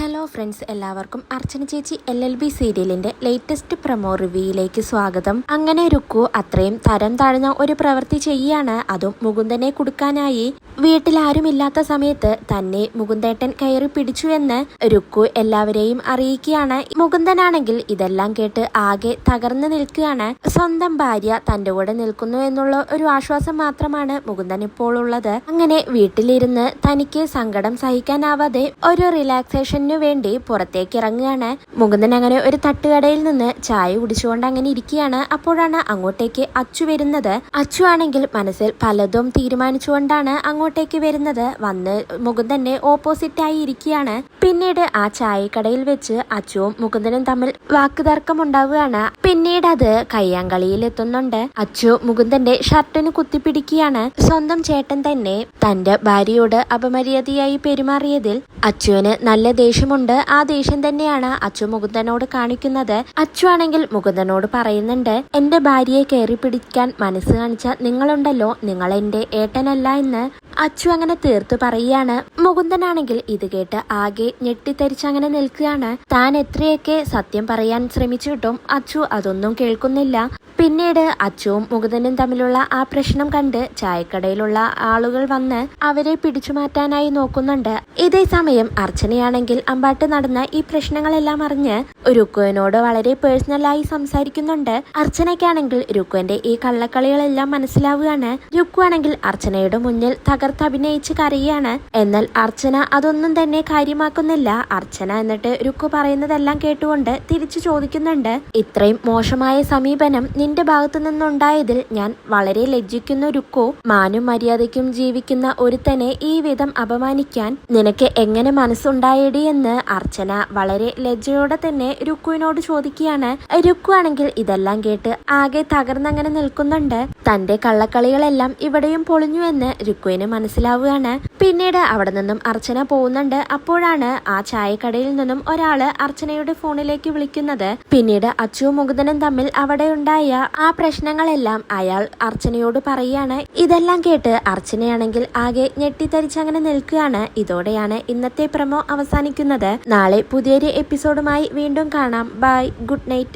Hello friends, എല്ലാവർക്കും അർച്ചന ചേച്ചി LLB സീരിയലിന്റെ ലേറ്റസ്റ്റ് പ്രൊമോ റിവ്യൂയിലേക്ക് സ്വാഗതം. അങ്ങനെ രുക്കു അത്രയും തരം താഴ്ന്ന ഒരു പ്രവൃത്തി ചെയ്യാണ്, അതും മുകുന്ദനെ കൊടുക്കാനായി. വീട്ടിലാരുമില്ലാത്ത സമയത്ത് തന്നെ മുകുന്ദേട്ടൻ കയറി പിടിച്ചുവെന്ന് രുക്കു എല്ലാവരെയും അറിയിക്കുകയാണ്. മുകുന്ദനാണെങ്കിൽ ഇതെല്ലാം കേട്ട് ആകെ തകർന്നു നിൽക്കുകയാണ്. സ്വന്തം ഭാര്യ തന്റെ കൂടെ നിൽക്കുന്നു എന്നുള്ള ഒരു ആശ്വാസം മാത്രമാണ് മുകുന്ദൻ ഇപ്പോൾ ഉള്ളത്. അങ്ങനെ വീട്ടിലിരുന്ന് തനിക്ക് സങ്കടം സഹിക്കാനാവാതെ ഒരു റിലാക്സേഷന് വേണ്ടി പുറത്തേക്ക് ഇറങ്ങുകയാണ്. മുകുന്ദൻ അങ്ങനെ ഒരു തട്ടുകടയിൽ നിന്ന് ചായ കുടിച്ചുകൊണ്ട് അങ്ങനെ ഇരിക്കുകയാണ്. അപ്പോഴാണ് അങ്ങോട്ടേക്ക് അച്ചു വരുന്നത്. അച്ചു ആണെങ്കിൽ മനസ്സിൽ പലതും തീരുമാനിച്ചുകൊണ്ടാണ് അങ്ങോട്ടേക്ക് വരുന്നത്. വന്ന് മുകുന്ദന്റെ ഓപ്പോസിറ്റ് ആയി ഇരിക്കുകയാണ്. പിന്നീട് ആ ചായക്കടയിൽ വെച്ച് അച്ചുവും മുകുന്ദനും തമ്മിൽ വാക്കുതർക്കം ഉണ്ടാവുകയാണ്. പിന്നീട് അത് കയ്യാങ്കളിയിൽ എത്തുന്നുണ്ട്. അച്ചു മുകുന്ദന്റെ ഷർട്ടിന് കുത്തിപ്പിടിക്കുകയാണ്. സ്വന്തം ചേട്ടൻ തന്നെ തന്റെ ഭാര്യയോട് അപമര്യാദയായി പെരുമാറിയതിൽ അച്ചുവിന് നല്ല ദേഷ്യമുണ്ട്. ആ ദേഷ്യം തന്നെയാണ് അച്ചു മുകുന്ദനോട് കാണിക്കുന്നത്. അച്ചു ആണെങ്കിൽ മുകുന്ദനോട് പറയുന്നുണ്ട്, എന്റെ ഭാര്യയെ കയറി പിടിക്കാൻ മനസ്സ് കാണിച്ച നിങ്ങളുണ്ടല്ലോ, നിങ്ങൾ എന്റെ ഏട്ടനല്ല എന്ന് അച്ചു അങ്ങനെ തീർത്തു പറയുകയാണ്. മുകുന്ദനാണെങ്കിൽ ഇത് കേട്ട് ആകെ ഞെട്ടിത്തരിച്ചങ്ങനെ നിൽക്കുകയാണ്. താൻ എത്രയൊക്കെ സത്യം പറയാൻ ശ്രമിച്ചിട്ടും അച്ചു അതൊന്നും കേൾക്കുന്നില്ല. പിന്നീട് അച്ചുവും മുകുന്ദനും തമ്മിലുള്ള ആ പ്രശ്നം കണ്ട് ചായക്കടയിലുള്ള ആളുകൾ വന്ന് അവരെ പിടിച്ചു മാറ്റാനായി നോക്കുന്നുണ്ട്. ഇതേ സമയം അർച്ചനയാണെങ്കിൽ അമ്പാട്ട് നടന്ന ഈ പ്രശ്നങ്ങളെല്ലാം അറിഞ്ഞ് രുക്കുവിനോട് വളരെ പേഴ്സണലായി സംസാരിക്കുന്നുണ്ട്. അർച്ചനയ്ക്കാണെങ്കിൽ രുക്കുവിന്റെ ഈ കള്ളക്കളികളെല്ലാം മനസ്സിലാവുകയാണ്. രുക്കു ആണെങ്കിൽ അർച്ചനയുടെ മുന്നിൽ തകർത്തഭിനയിച്ച് കരയുകയാണ്. എന്നാൽ അർച്ചന അതൊന്നും തന്നെ കാര്യമാക്കുന്നില്ല. അർച്ചന എന്നിട്ട് രുക്കു പറയുന്നതെല്ലാം കേട്ടുകൊണ്ട് തിരിച്ചു ചോദിക്കുന്നുണ്ട്, ഇത്രയും മോശമായ സമീപനം നിന്റെ ഭാഗത്തു നിന്നുണ്ടായതിൽ ഞാൻ വളരെ ലജ്ജിക്കുന്നു രുക്കു. മാനും മര്യാദയ്ക്കും ജീവിക്കുന്ന ഒരുത്തനെ ഈ വിധം അപമാനിക്കാൻ നിനക്ക് എങ്ങനെ മനസ്സുണ്ടായടി എന്ന് അർച്ചന വളരെ ലജ്ജയോടെ തന്നെ രുക്കുവിനോട് ചോദിക്കുകയാണ്. രുക്കു ആണെങ്കിൽ ഇതെല്ലാം കേട്ട് ആകെ തകർന്നങ്ങനെ നിൽക്കുന്നുണ്ട്. തന്റെ കള്ളക്കളികളെല്ലാം ഇവിടെയും പൊളിഞ്ഞുവെന്ന് രുക്കുവിന് മനസ്സിലാവുകയാണ്. പിന്നീട് അവിടെ നിന്നും അർച്ചന പോകുന്നുണ്ട്. അപ്പോഴാണ് ആ ചായക്കടയിൽ നിന്നും ഒരാള് അർച്ചനയുടെ ഫോണിലേക്ക് വിളിക്കുന്നത്. പിന്നീട് അച്ചുവും മുകുന്ദനും തമ്മിൽ അവിടെ ഉണ്ടായ ആ പ്രശ്നങ്ങളെല്ലാം അയാൾ അർച്ചനയോട് പറയുകയാണ്. ഇതെല്ലാം കേട്ട് അർച്ചനയാണെങ്കിൽ ആകെ ഞെട്ടിത്തരിച്ചങ്ങനെ നിൽക്കുകയാണ്. ഇതോടെയാണ് ഇന്നത്തെ പ്രൊമോ അവസാനിക്കുന്നത്. നാളെ പുതിയൊരു എപ്പിസോഡുമായി വീണ്ടും കാണാം. Bye, good night.